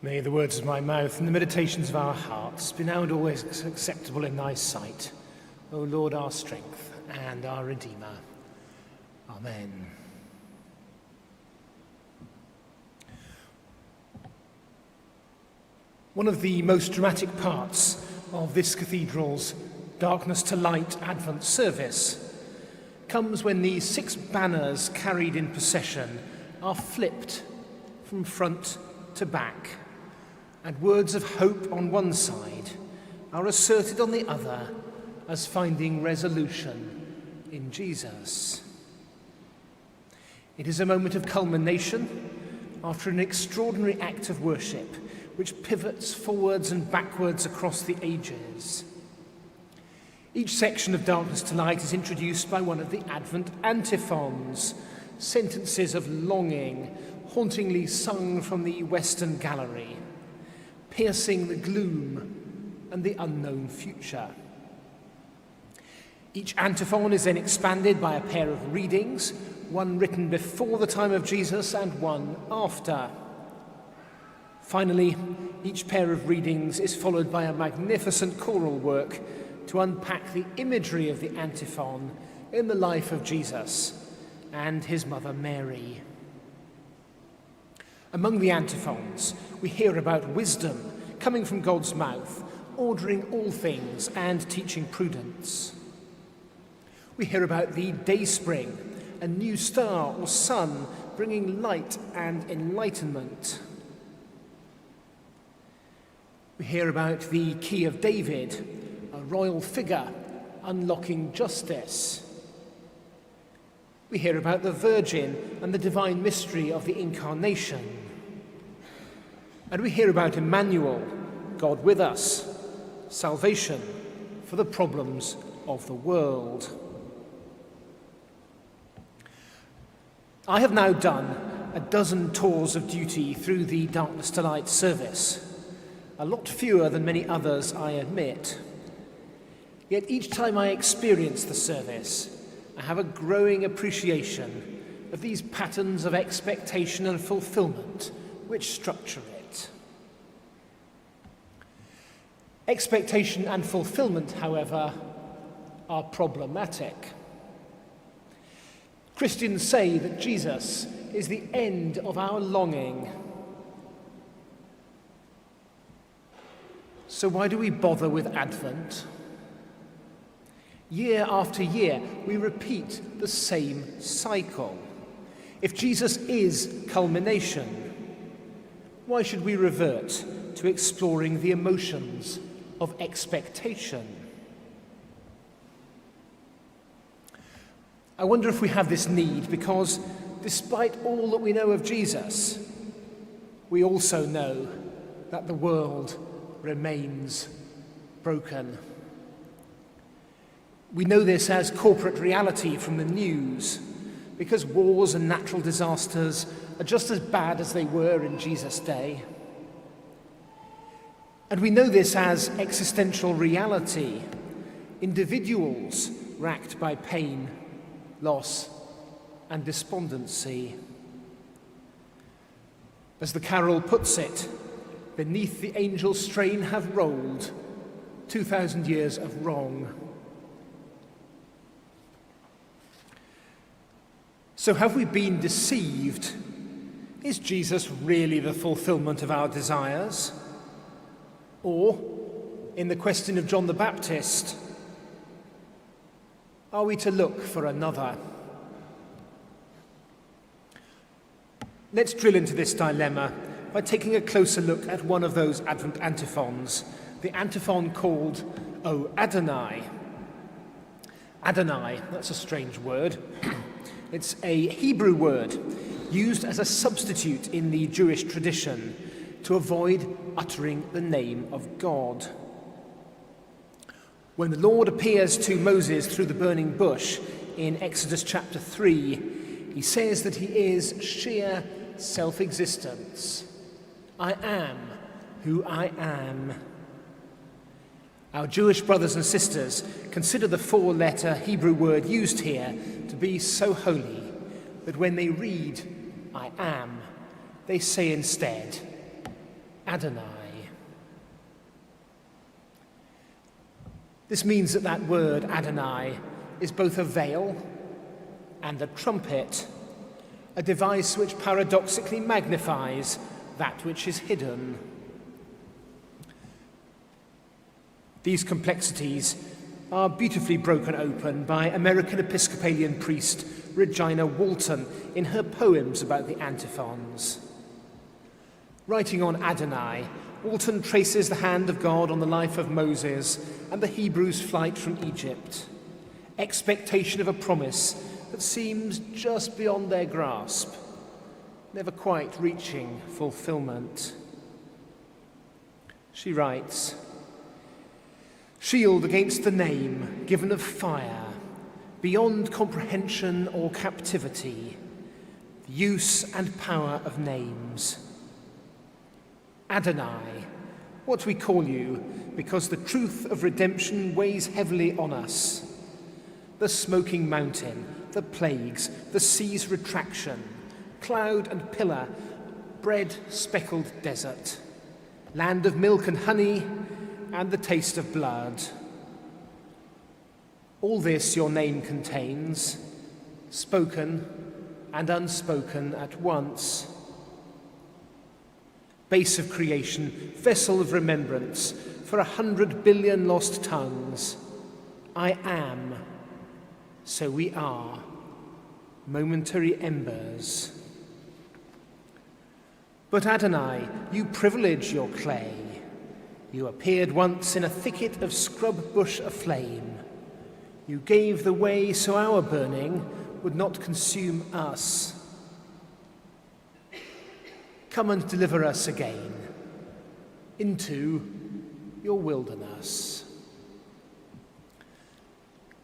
May the words of my mouth and the meditations of our hearts be now and always acceptable in thy sight, O Lord, our strength and our Redeemer. Amen. One of the most dramatic parts of this cathedral's Darkness to Light Advent service comes when the 6 banners carried in procession are flipped from front to back, and words of hope on one side are asserted on the other as finding resolution in Jesus. It is a moment of culmination after an extraordinary act of worship which pivots forwards and backwards across the ages. Each section of Darkness to Light is introduced by one of the Advent antiphons, sentences of longing hauntingly sung from the Western Gallery, piercing the gloom and the unknown future. Each antiphon is then expanded by a pair of readings, one written before the time of Jesus and one after. Finally, each pair of readings is followed by a magnificent choral work to unpack the imagery of the antiphon in the life of Jesus and his mother Mary. Among the antiphons, we hear about wisdom coming from God's mouth, ordering all things and teaching prudence. We hear about the dayspring, a new star or sun bringing light and enlightenment. We hear about the key of David, a royal figure unlocking justice. We hear about the Virgin and the divine mystery of the Incarnation. And we hear about Emmanuel, God with us, salvation for the problems of the world. I have now done a dozen tours of duty through the Darkness to Light service, a lot fewer than many others, I admit. Yet each time I experience the service, I have a growing appreciation of these patterns of expectation and fulfillment which structure it. Expectation and fulfillment, however, are problematic. Christians say that Jesus is the end of our longing. So why do we bother with Advent? Year after year, we repeat the same cycle. If Jesus is culmination, why should we revert to exploring the emotions of expectation? I wonder if we have this need because, despite all that we know of Jesus, we also know that the world remains broken. We know this as corporate reality from the news, because wars and natural disasters are just as bad as they were in Jesus' day. And we know this as existential reality, individuals racked by pain, loss, and despondency. As the carol puts it, beneath the angel strain have rolled 2,000 years of wrong. So have we been deceived? Is Jesus really the fulfillment of our desires? Or, in the question of John the Baptist, are we to look for another? Let's drill into this dilemma by taking a closer look at one of those Advent antiphons, the antiphon called O Adonai. Adonai, that's a strange word. It's a Hebrew word used as a substitute in the Jewish tradition to avoid uttering the name of God. When the Lord appears to Moses through the burning bush in Exodus chapter 3, he says that he is sheer self-existence. I am who I am. Our Jewish brothers and sisters consider the 4-letter Hebrew word used here to be so holy that when they read I am, they say instead, Adonai. This means that word Adonai is both a veil and a trumpet, a device which paradoxically magnifies that which is hidden. These complexities are beautifully broken open by American Episcopalian priest Regina Walton in her poems about the antiphons. Writing on Adonai, Walton traces the hand of God on the life of Moses and the Hebrews' flight from Egypt, expectation of a promise that seems just beyond their grasp, never quite reaching fulfillment. She writes, "Shield against the name given of fire, beyond comprehension or captivity, the use and power of names. Adonai, what we call you, because the truth of redemption weighs heavily on us. The smoking mountain, the plagues, the sea's retraction, cloud and pillar, bread-speckled desert, land of milk and honey, and the taste of blood. All this your name contains, spoken and unspoken at once. Base of creation, vessel of remembrance, for 100 billion lost tongues. I am, so we are, momentary embers. But Adonai, you privilege your clay. You appeared once in a thicket of scrub bush aflame. You gave the way so our burning would not consume us. Come and deliver us again into your wilderness.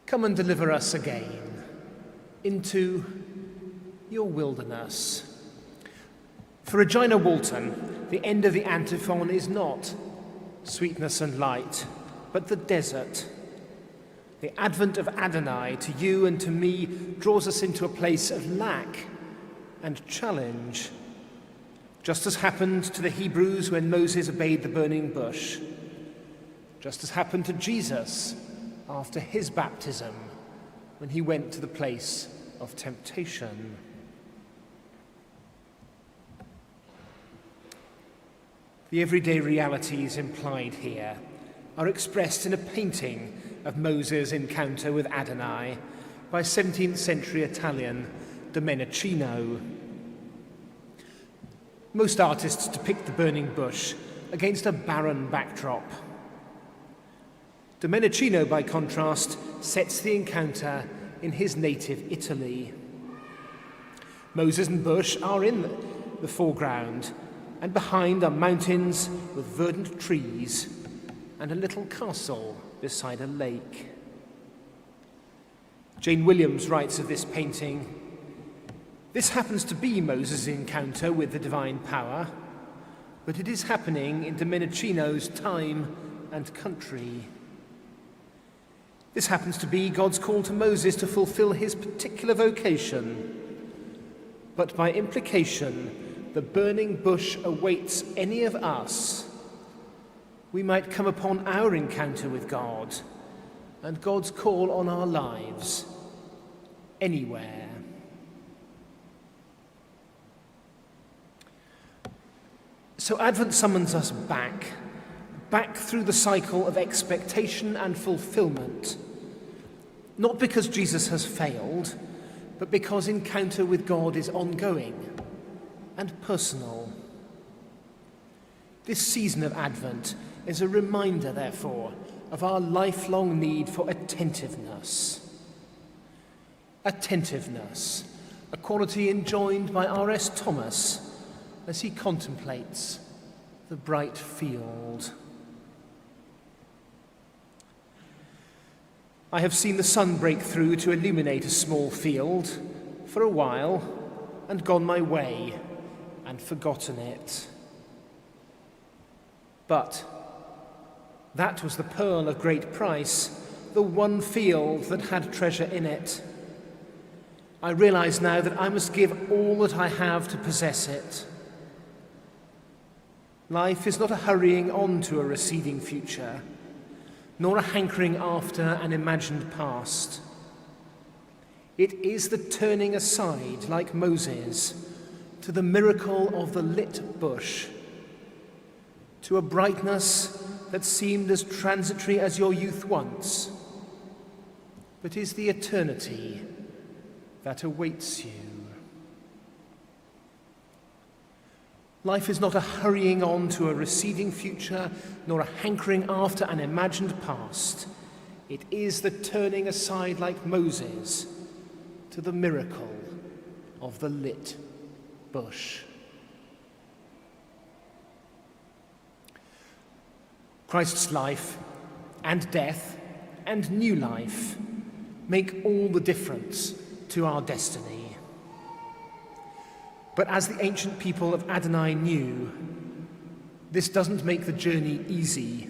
Come and deliver us again into your wilderness." For Regina Walton, the end of the antiphon is not sweetness and light, but the desert. The advent of Adonai to you and to me draws us into a place of lack and challenge, just as happened to the Hebrews when Moses obeyed the burning bush, just as happened to Jesus after his baptism when he went to the place of temptation. The everyday realities implied here are expressed in a painting of Moses' encounter with Adonai by 17th century Italian Domenichino. Most artists depict the burning bush against a barren backdrop. Domenichino, by contrast, sets the encounter in his native Italy. Moses and bush are in the foreground, and behind are mountains with verdant trees and a little castle beside a lake. Jane Williams writes of this painting, "This happens to be Moses' encounter with the divine power, but it is happening in Domenichino's time and country. This happens to be God's call to Moses to fulfill his particular vocation, but by implication, the burning bush awaits any of us. We might come upon our encounter with God and God's call on our lives anywhere." So Advent summons us back through the cycle of expectation and fulfillment, not because Jesus has failed, but because encounter with God is ongoing and personal. This season of Advent is a reminder, therefore, of our lifelong need for attentiveness. Attentiveness, a quality enjoined by R.S. Thomas as he contemplates the bright field. I have seen the sun break through to illuminate a small field for a while and gone my way and forgotten it. But that was the pearl of great price, the one field that had treasure in it. I realize now that I must give all that I have to possess it. Life is not a hurrying on to a receding future, nor a hankering after an imagined past. It is the turning aside, like Moses, to the miracle of the lit bush, to a brightness that seemed as transitory as your youth once, but is the eternity that awaits you. Life is not a hurrying on to a receding future, nor a hankering after an imagined past. It is the turning aside, like Moses, to the miracle of the lit bush. Christ's life and death and new life make all the difference to our destiny. But as the ancient people of Adonai knew, this doesn't make the journey easy.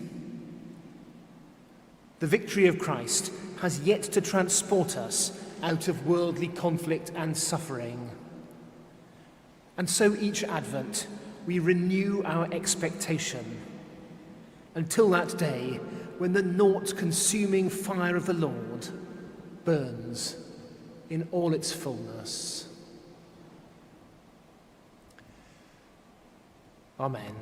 The victory of Christ has yet to transport us out of worldly conflict and suffering. And so each Advent, we renew our expectation until that day when the naught-consuming fire of the Lord burns in all its fullness. Amen.